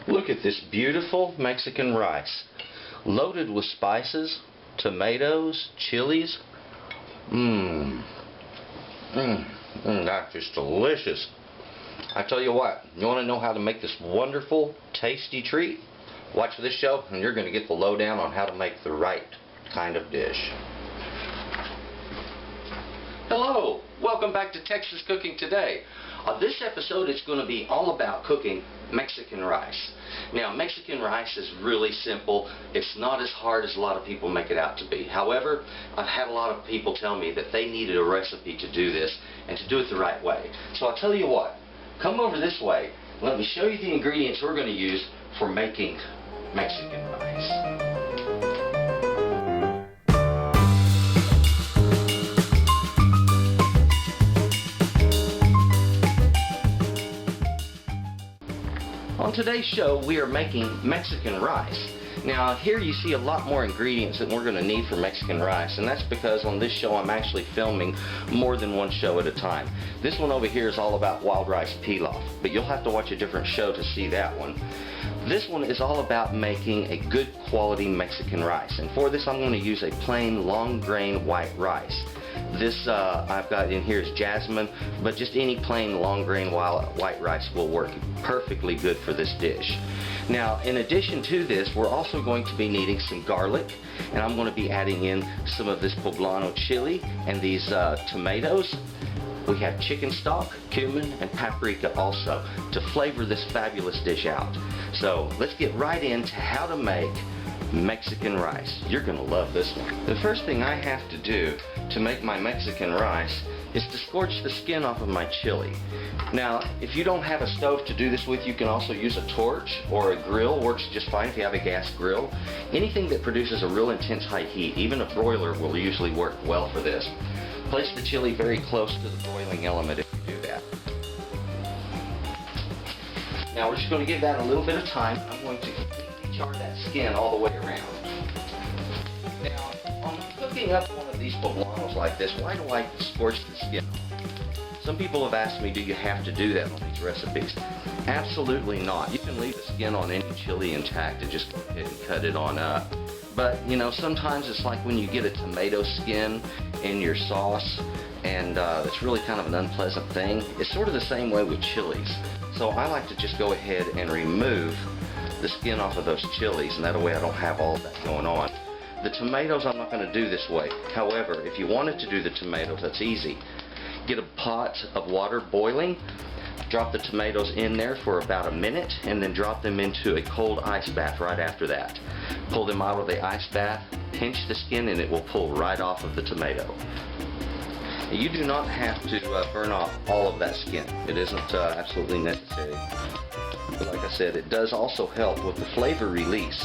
Look at this beautiful Mexican rice, loaded with spices, tomatoes, chilies. That's just delicious. I tell you what, you want to know how to make this wonderful, tasty treat? Watch this show and you're going to get the lowdown on how to make the right kind of dish. Hello, welcome back to Texas Cooking Today. This episode is going to be all about cooking Mexican rice. Now, Mexican rice is really simple. It's not as hard as a lot of people make it out to be. However, I've had a lot of people tell me that they needed a recipe to do this and to do it the right way. So I'll tell you what, come over this way. Let me show you the ingredients we're going to use for making Mexican rice. On today's show, we are making Mexican rice. Now, here you see a lot more ingredients that we're going to need for Mexican rice, and that's because on this show I'm actually filming more than one show at a time. This one over here is all about wild rice pilaf, but you'll have to watch a different show to see that one. This one is all about making a good quality Mexican rice, and for this I'm going to use a plain long grain white rice. This I've got in here is jasmine, but just any plain long grain white rice will work perfectly good for this dish. Now, in addition to this, we're also going to be needing some garlic, and I'm going to be adding in some of this poblano chili and these tomatoes. We have chicken stock, cumin, and paprika also to flavor this fabulous dish out. So let's get right into how to make Mexican rice. You're going to love this one. The first thing I have to do to make my Mexican rice is to scorch the skin off of my chili. Now, if you don't have a stove to do this with, you can also use a torch or a grill. Works just fine if you have a gas grill. Anything that produces a real intense high heat, even a broiler, will usually work well for this. Place the chili very close to the boiling element if you do that. Now we're just going to give that a little bit of time. I'm going to completely char that skin all the way around. Now, on cooking up one of these poblanos like this, why do I scorch the skin? Some people have asked me, do you have to do that on these recipes? Absolutely not. You can leave the skin on any chili intact and just go ahead and cut it on up. But, you know, sometimes it's like when you get a tomato skin in your sauce, and it's really kind of an unpleasant thing. It's sort of the same way with chilies. So I like to just go ahead and remove the skin off of those chilies, and that way I don't have all of that going on. The tomatoes I'm not going to do this way. However, if you wanted to do the tomatoes, that's easy. Get a pot of water boiling, drop the tomatoes in there for about a minute, and then drop them into a cold ice bath right after that. Pull them out of the ice bath, pinch the skin, and it will pull right off of the tomato. You do not have to burn off all of that skin. It isn't absolutely necessary. But like I said, it does also help with the flavor release.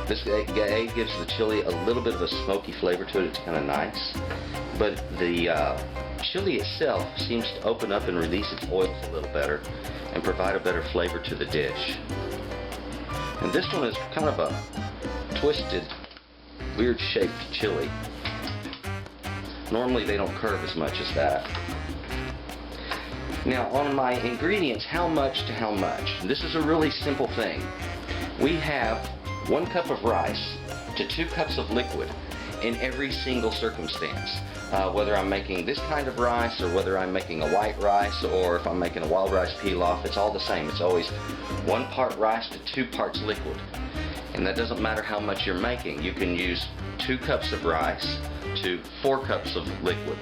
This egg gives the chili a little bit of a smoky flavor to it. It's kind of nice. But the chili itself seems to open up and release its oils a little better and provide a better flavor to the dish. And this one is kind of a twisted, weird shaped chili. Normally they don't curve as much as that. Now, on my ingredients, how much to how much? This is a really simple thing. We have 1 cup of rice to 2 cups of liquid in every single circumstance. Whether I'm making this kind of rice or whether I'm making a white rice or if I'm making a wild rice pilaf, it's all the same. It's always 1 part rice to 2 parts liquid. And that doesn't matter how much you're making. You can use 2 cups of rice to 4 cups of liquid.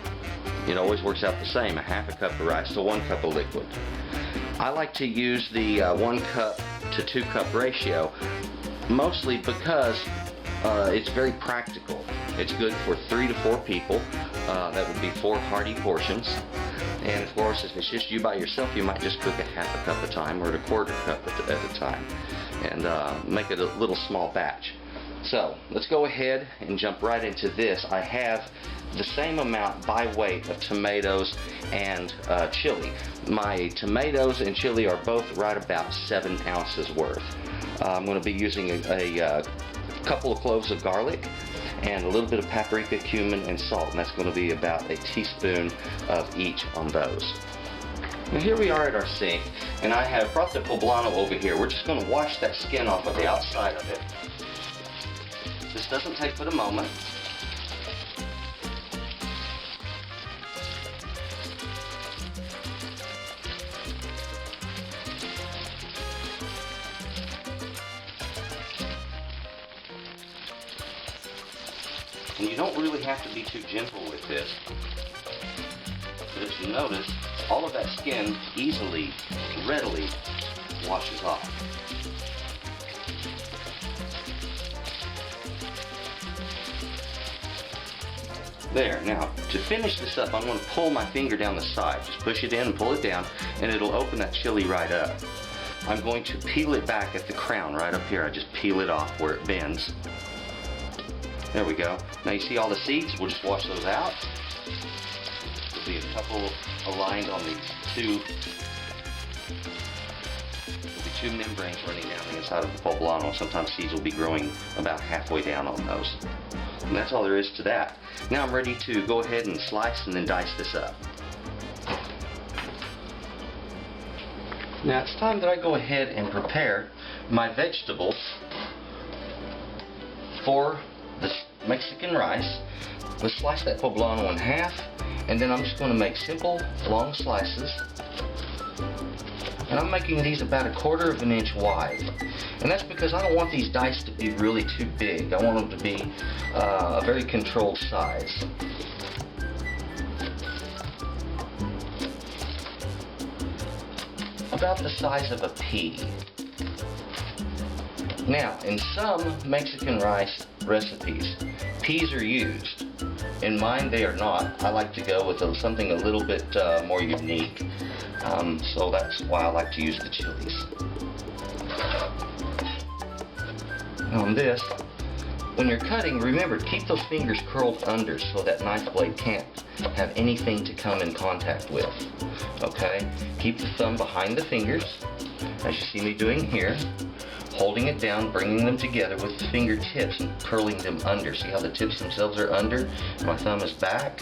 It always works out the same, a half a cup of rice to 1 cup of liquid. I like to use the 1 cup to 2 cup ratio, mostly because it's very practical. It's good for 3 to 4 people. That would be 4 hearty portions. And of course, if it's just you by yourself, you might just cook a half a cup at a time or a 1/4 cup at a time and make it a little small batch. So let's go ahead and jump right into this. I have the same amount by weight of tomatoes and chili. My tomatoes and chili are both right about 7 ounces worth. I'm going to be using a couple of cloves of garlic and a little bit of paprika, cumin, and salt, and that's going to be about a teaspoon of each on those. Now here we are at our sink, and I have brought the poblano over here. We're just going to wash that skin off of the outside of it. This doesn't take but a moment. And you don't really have to be too gentle with this. But as you notice, all of that skin easily, readily washes off. There, now to finish this up, I'm going to pull my finger down the side. Just push it in and pull it down, and it'll open that chili right up. I'm going to peel it back at the crown right up here. I just peel it off where it bends. There we go. Now you see all the seeds? We'll just wash those out. There'll be a couple aligned on these two. There'll be two membranes running down the inside of the poblano. Sometimes seeds will be growing about halfway down on those. And that's all there is to that. Now I'm ready to go ahead and slice and then dice this up. Now it's time that I go ahead and prepare my vegetables for the Mexican rice. Let's slice that poblano in half, and then I'm just going to make simple long slices. And I'm making these about 1/4 of an inch wide. And that's because I don't want these dice to be really too big. I want them to be a very controlled size. About the size of a pea. Now, in some Mexican rice recipes, peas are used. In mine, they are not. I like to go with something a little bit more unique. So that's why I like to use the chilies. On this, when you're cutting, remember, keep those fingers curled under so that knife blade can't have anything to come in contact with. Okay? Keep the thumb behind the fingers, as you see me doing here, holding it down, bringing them together with the fingertips and curling them under. See how the tips themselves are under? My thumb is back.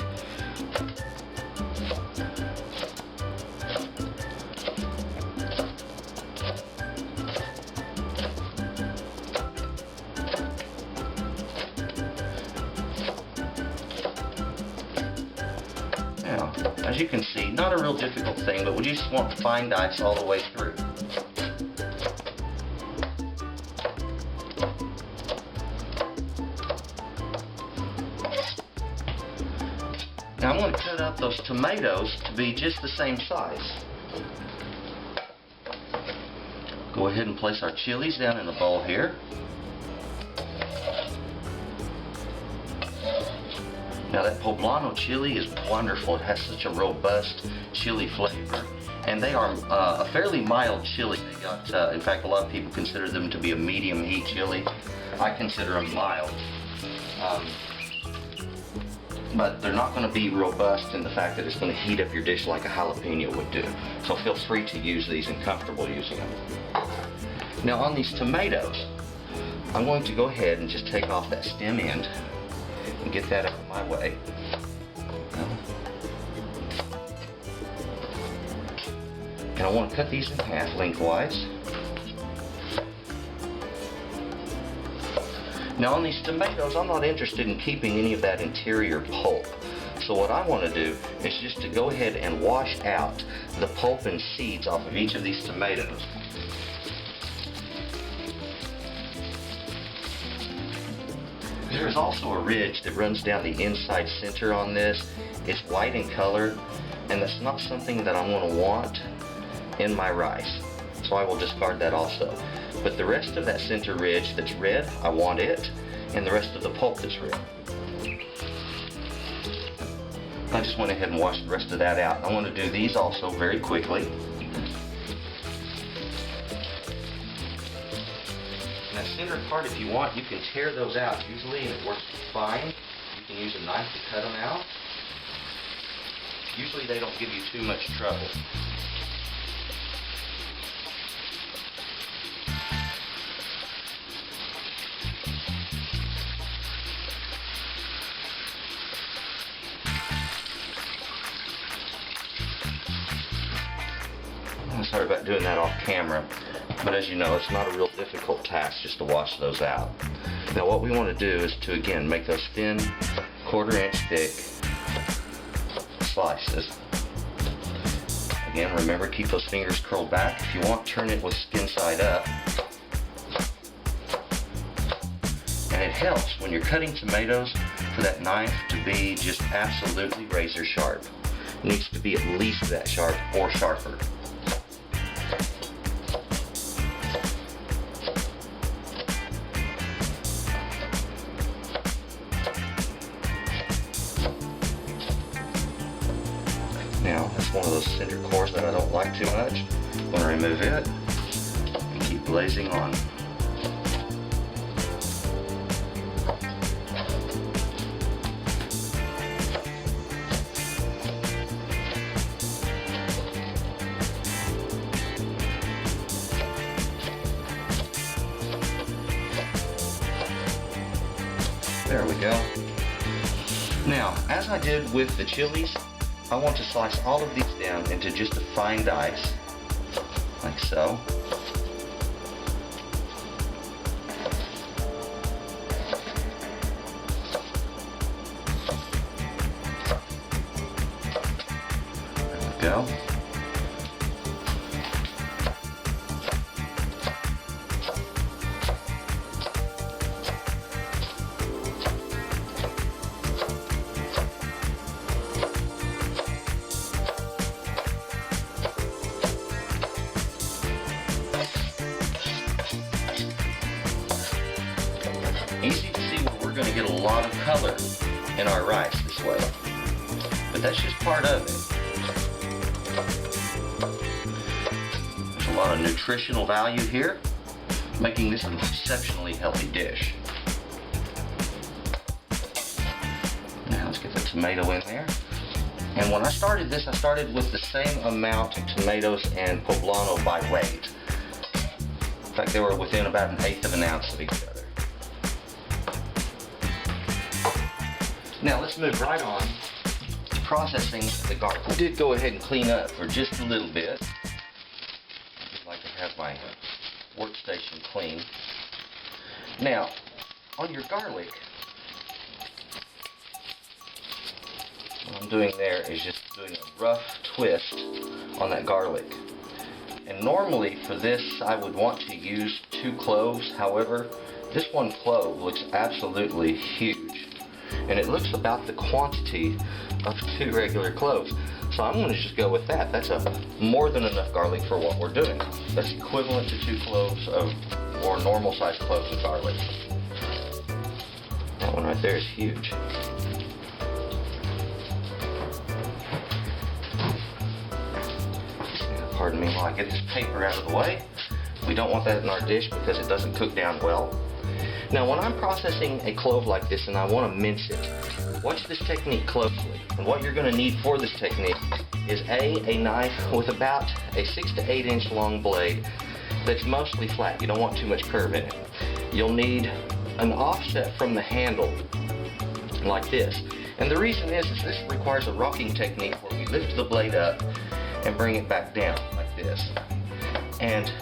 Now, as you can see, not a real difficult thing, but we just want fine dice all the way through. Now I'm going to cut up those tomatoes to be just the same size. Go ahead and place our chilies down in a bowl here. Now that poblano chili is wonderful. It has such a robust chili flavor. And they are a fairly mild chili. They got, in fact, a lot of people consider them to be a medium heat chili. I consider them mild. But they're not going to be robust in the fact that it's going to heat up your dish like a jalapeno would do. So feel free to use these and comfortable using them. Now on these tomatoes, I'm going to go ahead and just take off that stem end and get that out of my way. And I want to cut these in half lengthwise. Now on these tomatoes, I'm not interested in keeping any of that interior pulp. So what I want to do is just to go ahead and wash out the pulp and seeds off of each of these tomatoes. There's also a ridge that runs down the inside center on this. It's white in color, and that's not something that I'm going to want in my rice. So I will discard that also. But the rest of that center ridge that's red, I want it, and the rest of the pulp that's red. I just went ahead and washed the rest of that out. I want to do these also very quickly. And that center part, if you want, you can tear those out easily and it works fine. You can use a knife to cut them out. Usually they don't give you too much trouble. Sorry about doing that off camera, but as you know, it's not a real difficult task just to wash those out. Now what we want to do is to, again, make those thin 1/4 inch thick slices. Again, remember, keep those fingers curled back. If you want, turn it with skin side up. And it helps when you're cutting tomatoes for that knife to be just absolutely razor sharp. It needs to be at least that sharp or sharper. Now, that's one of those center cores that I don't like too much. I'm going to remove it and keep glazing on. There we go. Now, as I did with the chilies, I want to slice all of these down into just a fine dice, like so. There we go. Easy to see where we're going to get a lot of color in our rice this way, but that's just part of it. There's a lot of nutritional value here, making this an exceptionally healthy dish. Now let's get the tomato in there. And when I started this, I started with the same amount of tomatoes and poblano by weight. In fact, they were within about 1/8 of an ounce of each other. Now let's move right on to processing the garlic. I did go ahead and clean up for just a little bit. I just like to have my workstation clean. Now, on your garlic, what I'm doing there is just doing a rough twist on that garlic. And normally for this I would want to use 2 cloves. However, this 1 clove looks absolutely huge. And it looks about the quantity of 2 regular cloves. So I'm going to just go with that. That's more than enough garlic for what we're doing. That's equivalent to 2 cloves of more normal sized cloves of garlic. That one right there is huge. Pardon me while I get this paper out of the way. We don't want that in our dish because it doesn't cook down well. Now when I'm processing a clove like this and I want to mince it, watch this technique closely. And what you're going to need for this technique is a knife with about a 6 to 8 inch long blade that's mostly flat. You don't want too much curve in it. You'll need an offset from the handle like this. And the reason is this requires a rocking technique where we lift the blade up and bring it back down like this and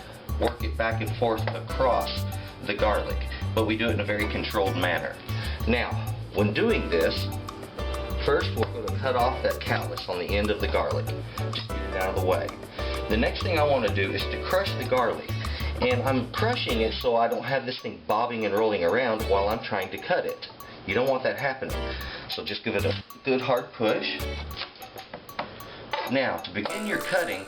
work it back and forth across the garlic, but we do it in a very controlled manner. Now, when doing this, first we're going to cut off that callus on the end of the garlic, just get it out of the way. The next thing I want to do is to crush the garlic, and I'm crushing it so I don't have this thing bobbing and rolling around while I'm trying to cut it. You don't want that happening, so just give it a good hard push. Now, to begin your cutting,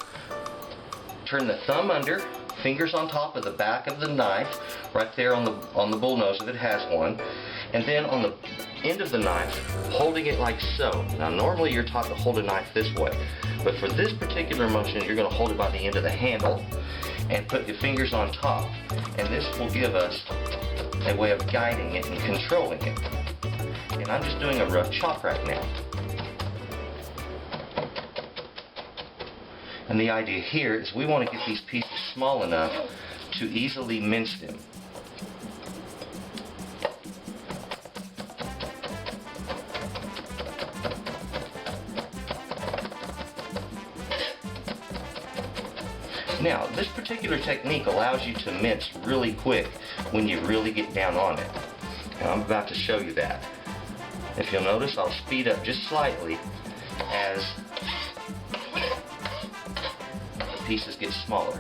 turn the thumb under, fingers on top of the back of the knife, right there on the bull nose if it has one, and then on the end of the knife, holding it like so. Now, normally you're taught to hold a knife this way, but for this particular motion, you're going to hold it by the end of the handle and put your fingers on top, and this will give us a way of guiding it and controlling it. And I'm just doing a rough chop right now. And the idea here is we want to get these pieces small enough to easily mince them. Now, this particular technique allows you to mince really quick when you really get down on it. And I'm about to show you that. If you'll notice, I'll speed up just slightly as the pieces get smaller.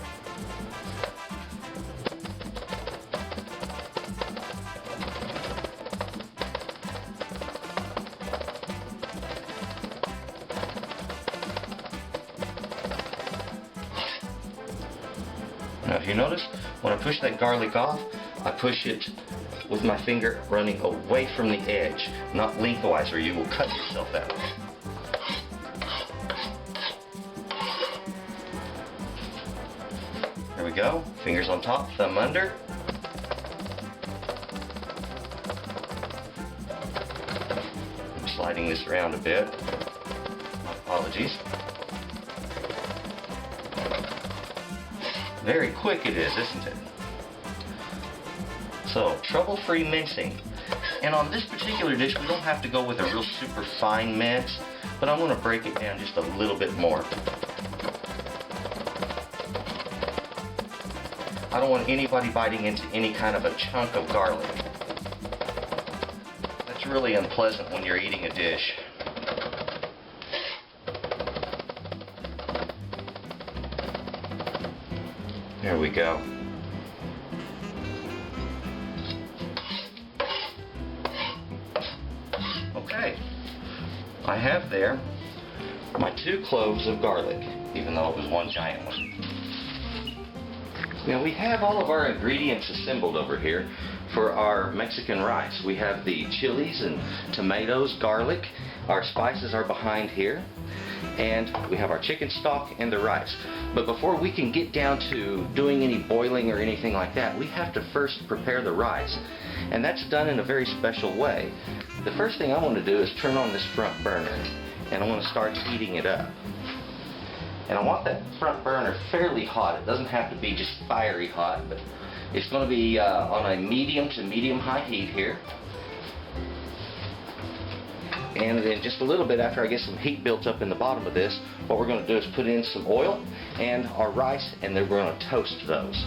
Now if you notice, when I push that garlic off, I push it with my finger running away from the edge, not lengthwise, or you will cut yourself out. There we go. Fingers on top, thumb under. I'm sliding this around a bit. My apologies. Very quick it is, isn't it? So, trouble-free mincing. And on this particular dish, we don't have to go with a real super fine mince, but I'm going to break it down just a little bit more. I don't want anybody biting into any kind of a chunk of garlic. That's really unpleasant when you're eating a dish. There we go. Okay, I have there my 2 cloves of garlic, even though it was one giant one. Now we have all of our ingredients assembled over here for our Mexican rice. We have the chilies and tomatoes, garlic. Our spices are behind here. And we have our chicken stock and the rice. But before we can get down to doing any boiling or anything like that, we have to first prepare the rice. And that's done in a very special way. The first thing I want to do is turn on this front burner, and I want to start heating it up. And I want that front burner fairly hot. It doesn't have to be just fiery hot, but it's going to be on a medium to medium-high heat here. And then just a little bit after I get some heat built up in the bottom of this, what we're going to do is put in some oil and our rice, and then we're going to toast those.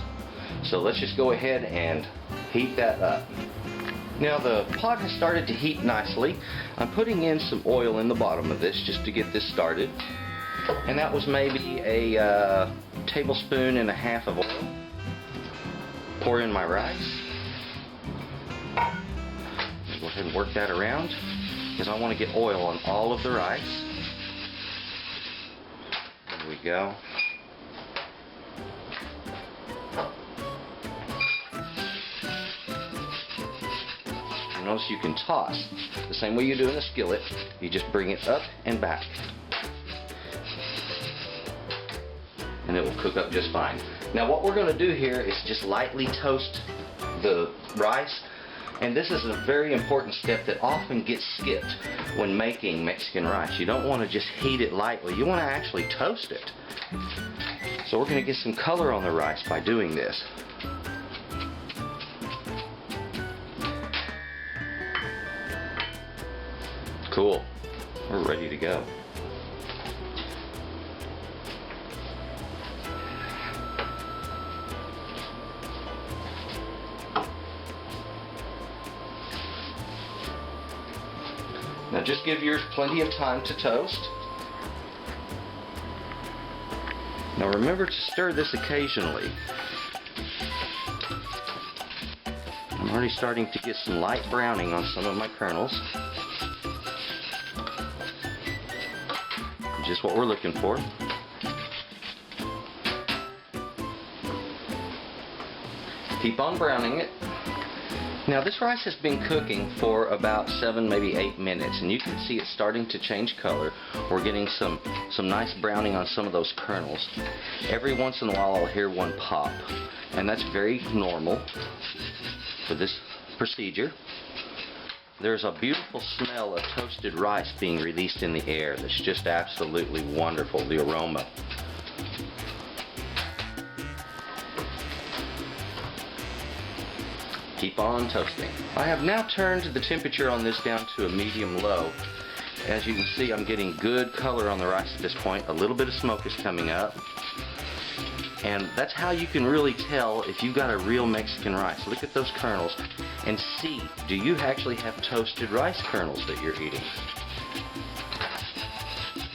So let's just go ahead and heat that up. Now the pot has started to heat nicely. I'm putting in some oil in the bottom of this just to get this started. And that was maybe a tablespoon and a half of oil. Pour in my rice. Go ahead and work that around, because I want to get oil on all of the rice. There we go. You notice you can toss the same way you do in a skillet. You just bring it up and back, and it will cook up just fine. Now what we're going to do here is just lightly toast the rice. And this is a very important step that often gets skipped when making Mexican rice. You don't want to just heat it lightly. You want to actually toast it. So we're going to get some color on the rice by doing this. Cool. We're ready to go. Now just give yours plenty of time to toast. Now remember to stir this occasionally. I'm already starting to get some light browning on some of my kernels. Just what we're looking for. Keep on browning it. Now this rice has been cooking for about 7, maybe 8 minutes, and you can see it's starting to change color. We're getting some nice browning on some of those kernels. Every once in a while I'll hear one pop, and that's very normal for this procedure. There's a beautiful smell of toasted rice being released in the air that's just absolutely wonderful, the aroma. Keep on toasting. I have now turned the temperature on this down to a medium-low. As you can see, I'm getting good color on the rice at this point. A little bit of smoke is coming up. And that's how you can really tell if you've got a real Mexican rice. Look at those kernels and see, do you actually have toasted rice kernels that you're eating?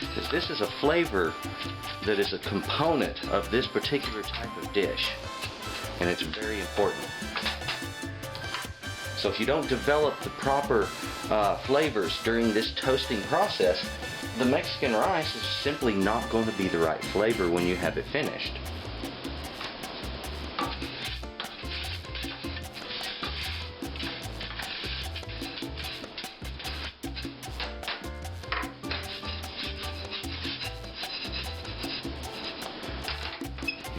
Because this is a flavor that is a component of this particular type of dish, and it's very important. So if you don't develop the proper flavors during this toasting process, the Mexican rice is simply not going to be the right flavor when you have it finished.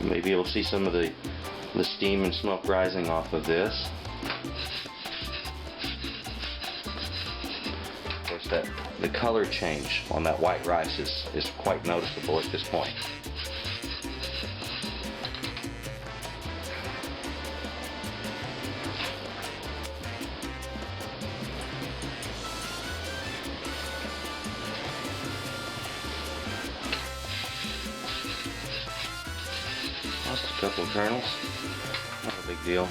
You may be able to see some of the steam and smoke rising off of this. Of course, the color change on that white rice is quite noticeable at this point. Lost a couple of kernels, not a big deal.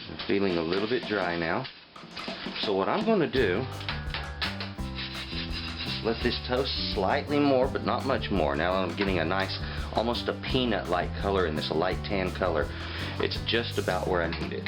I'm feeling a little bit dry now. So what I'm going to do is let this toast slightly more, but not much more. Now I'm getting a nice, almost a peanut-like color in this, a light tan color. It's just about where I need it.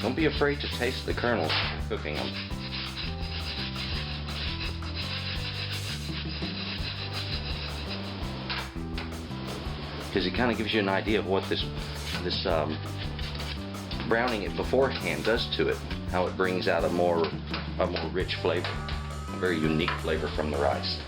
Don't be afraid to taste the kernels when cooking them. Because it kind of gives you an idea of what this browning it beforehand does to it. How it brings out a more rich flavor, a very unique flavor from the rice.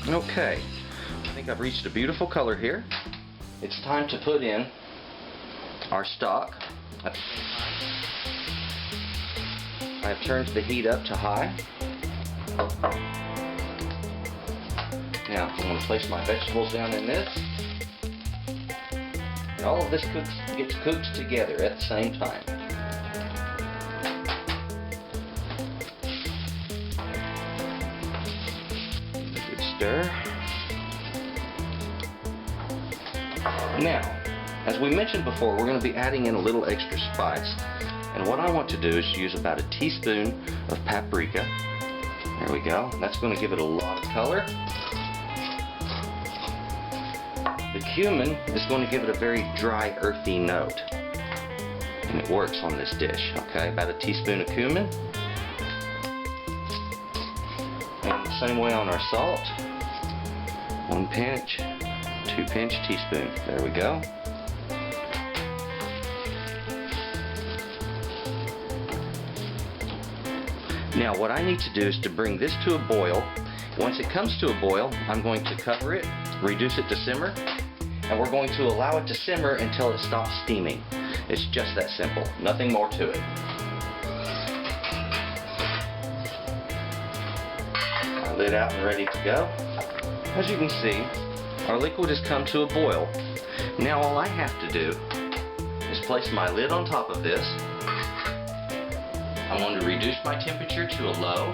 Okay, I think I've reached a beautiful color here. It's time to put in our stock. At the same time, I have turned the heat up to high. Now I'm going to place my vegetables down in this. And all of this gets cooked together at the same time. Stir. Now, as we mentioned before, we're going to be adding in a little extra spice. And what I want to do is use about a teaspoon of paprika. There we go. That's going to give it a lot of color. The cumin is going to give it a very dry, earthy note. And it works on this dish. Okay, about a teaspoon of cumin. And the same way on our salt. 1 pinch, 2 pinch teaspoon. There we go. Now what I need to do is to bring this to a boil. Once it comes to a boil, I'm going to cover it, reduce it to simmer, and we're going to allow it to simmer until it stops steaming. It's just that simple, nothing more to it. Lid out and ready to go. As you can see, our liquid has come to a boil. Now all I have to do is place my lid on top of this. I'm going to reduce my temperature to a low,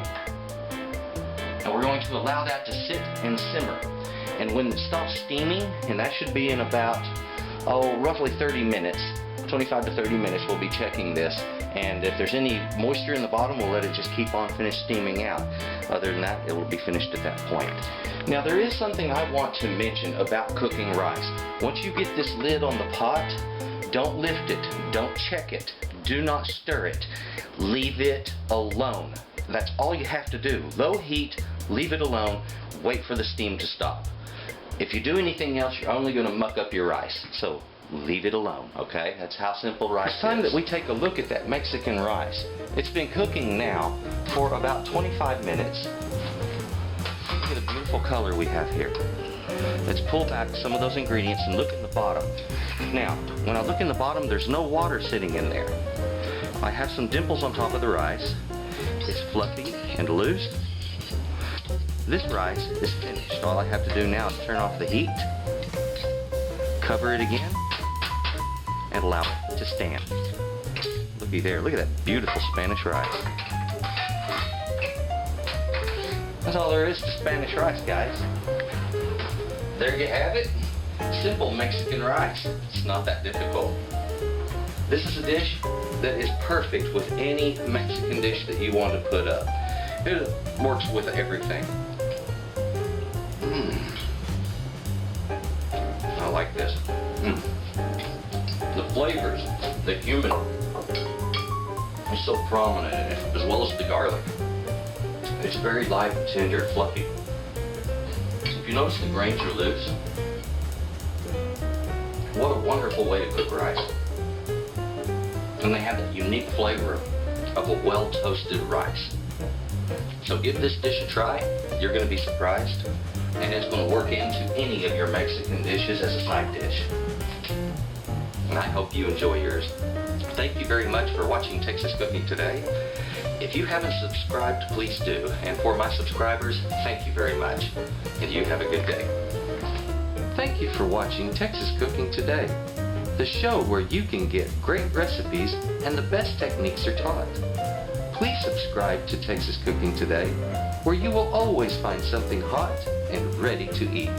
and we're going to allow that to sit and simmer. And when it stops steaming, and that should be in about, roughly 30 minutes, 25 to 30 minutes, we'll be checking this. And if there's any moisture in the bottom, we'll let it just keep on finish steaming out. Other than that, it will be finished at that point. Now there is something I want to mention about cooking rice. Once you get this lid on the pot, don't lift it, don't check it, do not stir it. Leave it alone. That's all you have to do. Low heat, leave it alone, wait for the steam to stop. If you do anything else, you're only going to muck up your rice. So leave it alone, okay? That's how simple rice is. It's time that we take a look at that Mexican rice. It's been cooking now for about 25 minutes. Look at the beautiful color we have here. Let's pull back some of those ingredients and look in the bottom. Now, when I look in the bottom, there's no water sitting in there. I have some dimples on top of the rice. It's fluffy and loose. This rice is finished. All I have to do now is turn off the heat, cover it again, and allow it to stand. Looky there, look at that beautiful Spanish rice. That's all there is to Spanish rice, guys. There you have it. Simple Mexican rice. It's not that difficult. This is a dish that is perfect with any Mexican dish that you want to put up. It works with everything. I like this. The flavors, the cumin is so prominent in it, as well as the garlic. It's very light and tender, fluffy. If you notice the grains are loose, what a wonderful way to cook rice. And they have that unique flavor of a well-toasted rice. So give this dish a try. You're going to be surprised. And it's going to work into any of your Mexican dishes as a side dish. And I hope you enjoy yours. Thank you very much for watching Texas Cooking Today. If you haven't subscribed, please do. And for my subscribers, thank you very much. And you have a good day. Thank you for watching Texas Cooking Today, the show where you can get great recipes and the best techniques are taught. Please subscribe to Texas Cooking Today, where you will always find something hot and ready to eat.